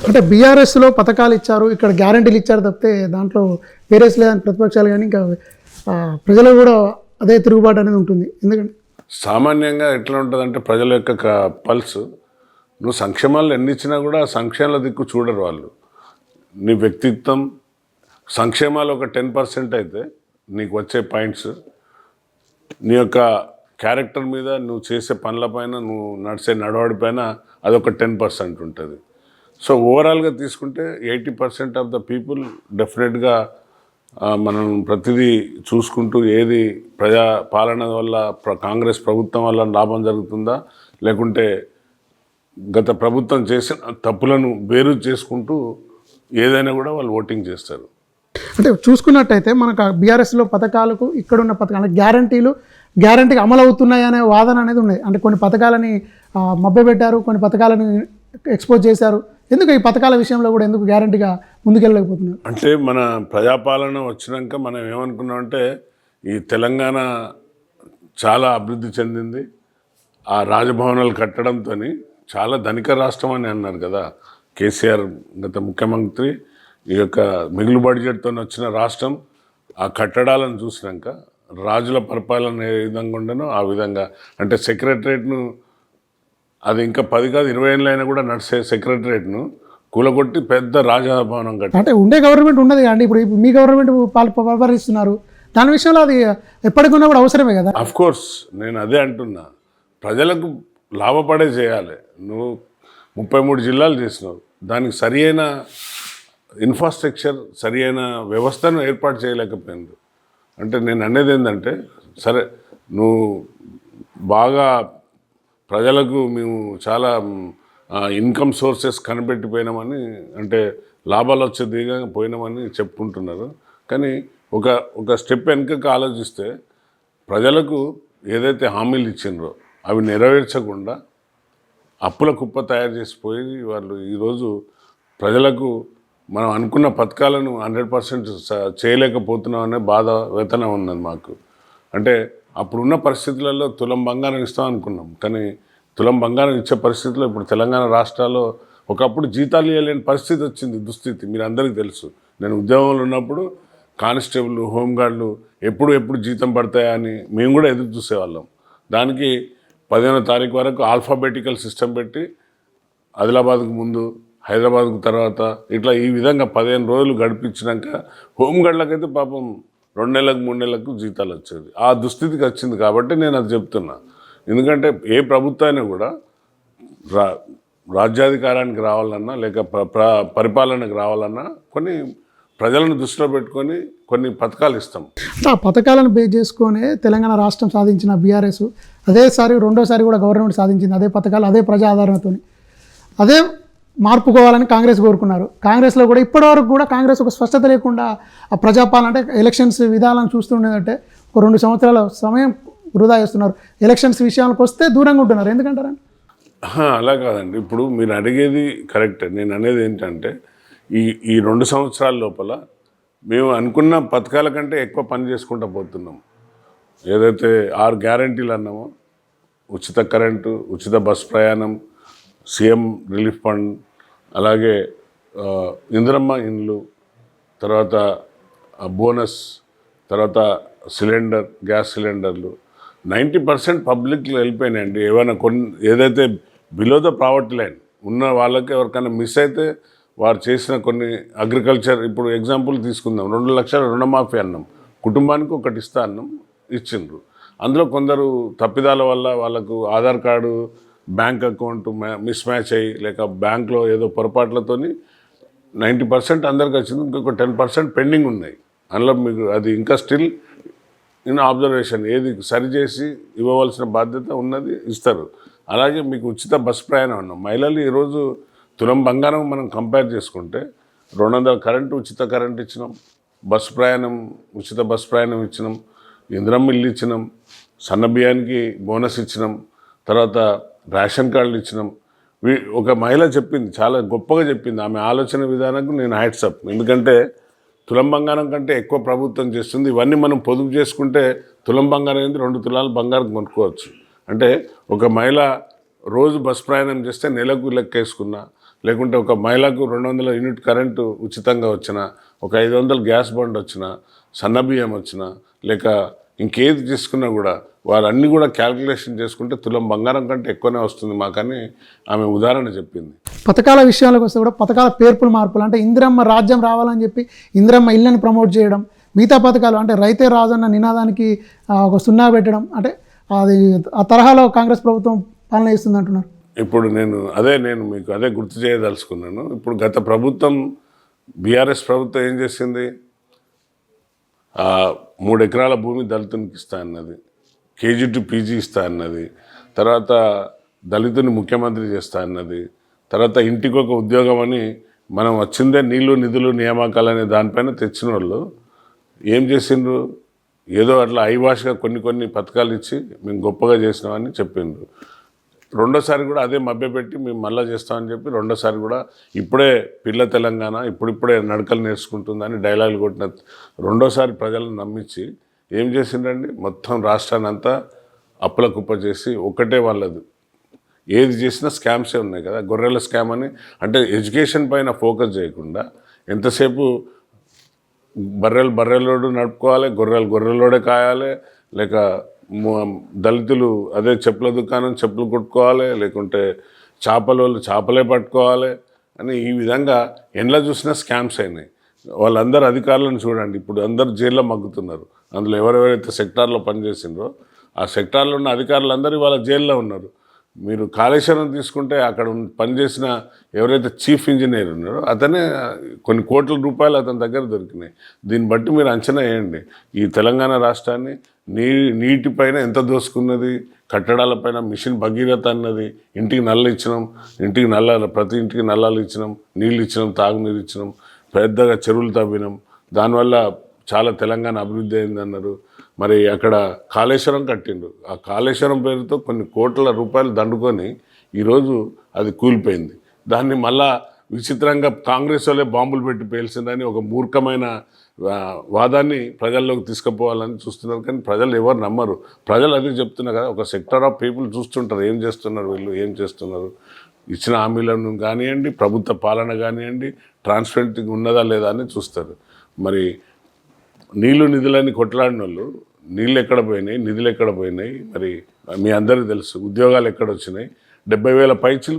అంటే బీఆర్ఎస్లో పథకాలు ఇచ్చారు, ఇక్కడ గ్యారంటీలు ఇచ్చారు తప్పితే దాంట్లో వేరేస్ లేదని ప్రతిపక్షాలు కానీ ఇంకా ప్రజలు కూడా అదే తిరుగుబాటు అనేది ఉంటుంది. ఎందుకంటే సామాన్యంగా ఎట్లా ఉంటుందంటే ప్రజల యొక్క పల్స్, నువ్వు సంక్షేమాలు ఎన్ని ఇచ్చినా కూడా సంక్షేమాల దిక్కు చూడరు వాళ్ళు. నీ వ్యక్తిత్వం సంక్షేమాలు ఒక 10% అయితే నీకు వచ్చే పాయింట్స్ నీ యొక్క క్యారెక్టర్ మీద, నువ్వు చేసే పనులపైన, నువ్వు నడిచే నడవడిపైన అదొక 10% ఉంటుంది. సో ఓవరాల్గా తీసుకుంటే 80% ఆఫ్ ద పీపుల్ డెఫినెట్గా మనం ప్రతిదీ చూసుకుంటూ ఏది ప్రజా పాలన వల్ల కాంగ్రెస్ ప్రభుత్వం వల్ల లాభం జరుగుతుందా, లేకుంటే గత ప్రభుత్వం చేసిన తప్పులను వేరు చేసుకుంటూ ఏదైనా కూడా వాళ్ళు ఓటింగ్ చేస్తారు. అంటే చూసుకున్నట్టయితే మనకు బీఆర్ఎస్లో పథకాలకు ఇక్కడున్న పథకాలు గ్యారంటీగా అమలు అవుతున్నాయి అనే వాదన అనేది ఉన్నాయి. అంటే కొన్ని పథకాలని మభ్యపెట్టారు, కొన్ని పథకాలని ఎక్స్పోజ్ చేశారు. ఎందుకు ఈ పథకాల విషయంలో కూడా ఎందుకు గ్యారంటీగా ముందుకెళ్ళలేకపోతున్నారు? అంటే మన ప్రజాపాలన వచ్చినాక మనం ఏమనుకున్నామంటే ఈ తెలంగాణ చాలా అభివృద్ధి చెందింది, ఆ రాజభవనాలు కట్టడంతో చాలా ధనిక రాష్ట్రం అని అన్నారు కదా కేసీఆర్ గత ముఖ్యమంత్రి. ఈ యొక్క మిగులు బడ్జెట్తో వచ్చిన రాష్ట్రం ఆ కట్టడాలను చూసినాక రాజుల పరిపాలన ఏ విధంగా ఉండనో ఆ విధంగా, అంటే సెక్రటరేట్ను అది ఇంకా 10 కాదు 20 ఏళ్ళు అయినా కూడా నడిచే సెక్రటరేట్ను కూలగొట్టి పెద్ద రాజభవనం కట్టి, అంటే ఉండే గవర్నమెంట్ ఉన్నది కానీ ఇప్పుడు మీ గవర్నమెంట్ పరిపాలిస్తున్నారు, దాని విషయంలో అది ఎప్పటికున్నా కూడా అవసరమే కదా. అఫ్ కోర్స్ నేను అదే అంటున్నా, ప్రజలకు లాభపడే చేయాలి. నువ్వు 33 జిల్లాలు చేసినావు, దానికి సరి అయిన ఇన్ఫ్రాస్ట్రక్చర్, సరి అయిన వ్యవస్థను ఏర్పాటు చేయలేకపోయింది. అంటే నేను అనేది ఏంటంటే, సరే నువ్వు బాగా ప్రజలకు మేము చాలా ఇన్కమ్ సోర్సెస్ కనిపెట్టిపోయినామని, అంటే లాభాలు వచ్చే దిగా పోయినామని చెప్పుకుంటున్నారు. కానీ ఒక స్టెప్ వెనుకకు ఆలోచిస్తే ప్రజలకు ఏదైతే హామీలు ఇచ్చిండ్రో అవి నెరవేర్చకుండా అప్పుల కుప్ప తయారు చేసిపోయి వాళ్ళు ఈరోజు ప్రజలకు మనం అనుకున్న పథకాలను 100% చేయలేకపోతున్నాం అనే బాధ వేతన ఉన్నది మాకు. అంటే అప్పుడున్న పరిస్థితులలో తులం బంగారం ఇస్తాం అనుకున్నాం, కానీ తులం బంగారం ఇచ్చే పరిస్థితిలో ఇప్పుడు తెలంగాణ రాష్ట్రాల్లో ఒకప్పుడు జీతాలు ఇవ్వలేని పరిస్థితి వచ్చింది, దుస్థితి మీరు అందరికీ తెలుసు. నేను ఉద్యోగంలో ఉన్నప్పుడు కానిస్టేబుల్, హోంగార్డులు ఎప్పుడు జీతం పడతాయా అని మేము కూడా ఎదురు చూసేవాళ్ళం. దానికి 15వ తారీఖు వరకు ఆల్ఫాబెటికల్ సిస్టమ్ పెట్టి ఆదిలాబాద్కు ముందు, హైదరాబాద్కు తర్వాత, ఇట్లా ఈ విధంగా 15 రోజులు గడిపించినాక హోంగార్డులకైతే పాపం 2 నెలలకు 3 నెలలకు జీతాలు వచ్చేది. ఆ దుస్థితికి వచ్చింది కాబట్టి నేను అది చెప్తున్నా. ఎందుకంటే ఏ ప్రభుత్వాన్ని కూడా రాజ్యాధికారానికి రావాలన్నా లేక పరిపాలనకు రావాలన్నా కొన్ని ప్రజలను దృష్టిలో పెట్టుకొని కొన్ని పథకాలు ఇస్తాం. ఆ పథకాలను బేస్ చేసుకొని తెలంగాణ రాష్ట్రం సాధించిన బీఆర్ఎస్ రెండోసారి కూడా గవర్నమెంట్ సాధించింది. అదే పథకాలు, అదే ప్రజా ఆదరణతో అదే మార్పుకోవాలని కాంగ్రెస్ కోరుకున్నారు. కాంగ్రెస్లో కూడా ఇప్పటివరకు కూడా కాంగ్రెస్ ఒక స్పష్టత లేకుండా ఆ ప్రజాపాలన అంటే ఎలక్షన్స్ విధానాలను చూస్తుండేదంటే ఒక 2 సంవత్సరాల సమయం వృధా చేస్తున్నారు. ఎలక్షన్స్ విషయానికి వస్తే దూరంగా ఉంటున్నారు. ఎందుకంటారని? అలా కాదండి, ఇప్పుడు మీరు అడిగేది కరెక్టే. నేను అనేది ఏంటంటే ఈ 2 సంవత్సరాల లోపల మేము అనుకున్న పథకాల కంటే ఎక్కువ పని చేసుకుంటూ పోతున్నాం. ఏదైతే 6 గ్యారంటీలు అన్నామో, ఉచిత కరెంటు, ఉచిత బస్ ప్రయాణం, సీఎం రిలీఫ్ ఫండ్, అలాగే ఇందిరమ్మ ఇండ్లు, తర్వాత బోనస్, తర్వాత సిలిండర్, గ్యాస్ సిలిండర్లు 90% పబ్లిక్లో వెళ్ళిపోయినాయండి. ఏమైనా ఏదైతే బిలో ద ప్రావర్టీ లైన్ ఉన్న వాళ్ళకి ఎవరికైనా మిస్ అయితే వారు చేసిన కొన్ని అగ్రికల్చర్, ఇప్పుడు ఎగ్జాంపుల్ తీసుకుందాం, 2 లక్షల రుణమాఫీ అన్నాం, కుటుంబానికి ఒకటి ఇస్తా అన్నాం, ఇచ్చిండ్రు. అందులో కొందరు తప్పిదాల వల్ల వాళ్ళకు Aadhaar card, bank account miss match అయ్యి లేక బ్యాంక్లో ఏదో పొరపాట్లతోని 90% అందరికి వచ్చింది, ఇంకొక 10% పెండింగ్ ఉన్నాయి. అందులో మీకు అది ఇంకా స్టిల్ ఇన్ అబ్జర్వేషన్, ఏది సరిచేసి ఇవ్వవలసిన బాధ్యత ఉన్నది ఇస్తారు. అలాగే మీకు ఉచిత బస్ ప్రయాణం అన్నాం. మహిళలు ఈరోజు తులం బంగారం మనం కంపేర్ చేసుకుంటే 200 కరెంటు, ఉచిత కరెంట్ ఇచ్చినాం, బస్ ప్రయాణం, ఉచిత బస్ ప్రయాణం ఇచ్చినాం, ఇందిరమ్మ ఇల్లు ఇచ్చినాం, సన్న బియ్యానికి బోనస్ ఇచ్చినాం, తర్వాత రేషన్ కార్డులు ఇచ్చినాం. ఒక మహిళ చెప్పింది, చాలా గొప్పగా చెప్పింది, ఆమె ఆలోచన విధానానికి నేను హ్యాట్స్ అప్. ఎందుకంటే తులం బంగారం కంటే ఎక్కువ ప్రభుత్వం చేస్తుంది. ఇవన్నీ మనం పొదుపు చేసుకుంటే తులం బంగారం ఏంది 2 తులాలు బంగారం కొనుక్కోవచ్చు. అంటే ఒక మహిళ రోజు బస్ ప్రయాణం చేస్తే నెలకు లెక్కేసుకున్నా, లేకుంటే ఒక మహిళకు 200 యూనిట్ కరెంటు ఉచితంగా వచ్చినా, ఒక 500 గ్యాస్ బండ్ వచ్చినా, సన్నబియ్యం వచ్చినా, లేక ఇంకేది తీసుకున్నా కూడా వాళ్ళన్నీ కూడా క్యాల్కులేషన్ చేసుకుంటే తులం బంగారం కంటే ఎక్కువనే వస్తుంది మాకని ఆమె ఉదాహరణ చెప్పింది. పథకాల విషయాలకు వస్తే కూడా పథకాల పేర్పులు మార్పులు అంటే ఇందిరమ్మ రాజ్యం రావాలని చెప్పి ఇందిరమ్మ ఇళ్ళని ప్రమోట్ చేయడం, మిగతా పథకాలు అంటే రైతే రాజన్న నినాదానికి ఒక సున్నా పెట్టడం, అంటే అది ఆ తరహాలో కాంగ్రెస్ ప్రభుత్వం పాలన చేస్తుంది అంటున్నారు. ఇప్పుడు నేను మీకు అదే గుర్తు చేయదలుచుకున్నాను. ఇప్పుడు గత ప్రభుత్వం బీఆర్ఎస్ ప్రభుత్వం ఏం చేసింది? 3 ఎకరాల భూమి దళితునికి ఇస్తా అన్నది, కేజీ టు పీజీ ఇస్తా అన్నది, తర్వాత దళితుని ముఖ్యమంత్రి చేస్తా అన్నది, తర్వాత ఇంటికి ఒక ఉద్యోగం అని మనం వచ్చిందే నీళ్లు నిధులు నియామకాలు అనే దానిపైన తెచ్చిన వాళ్ళు ఏం చేసిండ్రు? ఏదో అట్లా ఐవాష్గా కొన్ని పథకాలు ఇచ్చి మేము గొప్పగా చేసినామని చెప్పిండ్రు. రెండోసారి కూడా అదే మభ్యపెట్టి మేము మళ్ళీ చేస్తామని చెప్పి రెండోసారి కూడా ఇప్పుడే పిల్ల తెలంగాణ ఇప్పుడిప్పుడే నడకలు నేర్చుకుంటుందని డైలాగులు కొట్టిన రెండోసారి ప్రజలను నమ్మించి ఏం చేసిండ్రండి? మొత్తం రాష్ట్రాన్ని అంతా అప్పుల కుప్ప చేసి ఒకటే వాళ్ళది ఏది చేసినా స్కామ్సే ఉన్నాయి కదా. గొర్రెల స్కామ్ అని అంటే ఎడ్యుకేషన్ పైన ఫోకస్ చేయకుండా ఎంతసేపు బర్రెలోడు నడుపుకోవాలి, గొర్రెలోడే కాయాలి, లేక దళితులు అదే చెప్పుల దుకాణం చెప్పులు కుట్టుకోవాలి, లేకుంటే చేపలే పట్టుకోవాలి అని ఈ విధంగా ఎండ్ల చూసినా స్కామ్స్ అయినాయి. వాళ్ళందరూ అధికారులను చూడండి, ఇప్పుడు అందరు జైల్లో మగ్గుతున్నారు. అందులో ఎవరెవరైతే సెక్టార్లో పనిచేసిండ్రో ఆ సెక్టార్లో ఉన్న అధికారులందరూ వాళ్ళ జైల్లో ఉన్నారు. మీరు కాళేశ్వరం తీసుకుంటే అక్కడ పనిచేసిన ఎవరైతే చీఫ్ ఇంజనీర్ ఉన్నారో అతనే కొన్ని కోట్ల రూపాయలు అతని దగ్గర దొరికినాయి. దీన్ని బట్టి మీరు అంచనా వేయండి ఈ తెలంగాణ రాష్ట్రాన్ని. నీటిపైన ఎంత దోసుకున్నది, కట్టడాలపైన మిషన్ భగీరథ అన్నది, ఇంటికి నల్ల ఇచ్చినాం, ప్రతి ఇంటికి నల్లాలు ఇచ్చినాం, నీళ్ళు ఇచ్చినాం, తాగునీరు ఇచ్చినాం, పెద్దగా చెరువులు తవ్వినాం, దానివల్ల చాలా తెలంగాణ అభివృద్ధి అయిందన్నారు. మరి అక్కడ కాళేశ్వరం కట్టిండు, ఆ కాళేశ్వరం పేరుతో కొన్ని కోట్ల రూపాయలు దండుకొని ఈరోజు అది కూలిపోయింది. దాన్ని మళ్ళా విచిత్రంగా కాంగ్రెస్ వాళ్ళే బాంబులు పెట్టి పేల్చిందని ఒక మూర్ఖమైన వాదాన్ని ప్రజల్లోకి తీసుకుపోవాలని చూస్తున్నారు. కానీ ప్రజలు ఎవరు నమ్మరు. ప్రజలు అదే చెప్తున్నారు కదా, ఒక సెక్టర్ ఆఫ్ పీపుల్ చూస్తుంటారు ఏం చేస్తున్నారు వీళ్ళు, ఏం చేస్తున్నారు. ఇచ్చిన హామీలను కానివ్వండి, ప్రభుత్వ పాలన కానివ్వండి, ట్రాన్స్పరెంట్గా ఉన్నదా లేదా అని చూస్తారు. మరి నిధులని కొట్లాడిన వాళ్ళు నీళ్ళు ఎక్కడ పోయినాయి, నిధులు ఎక్కడ పోయినాయి, మరి మీ అందరికీ తెలుసు. ఉద్యోగాలు ఎక్కడ వచ్చినాయి? 70,000 పైచిలకు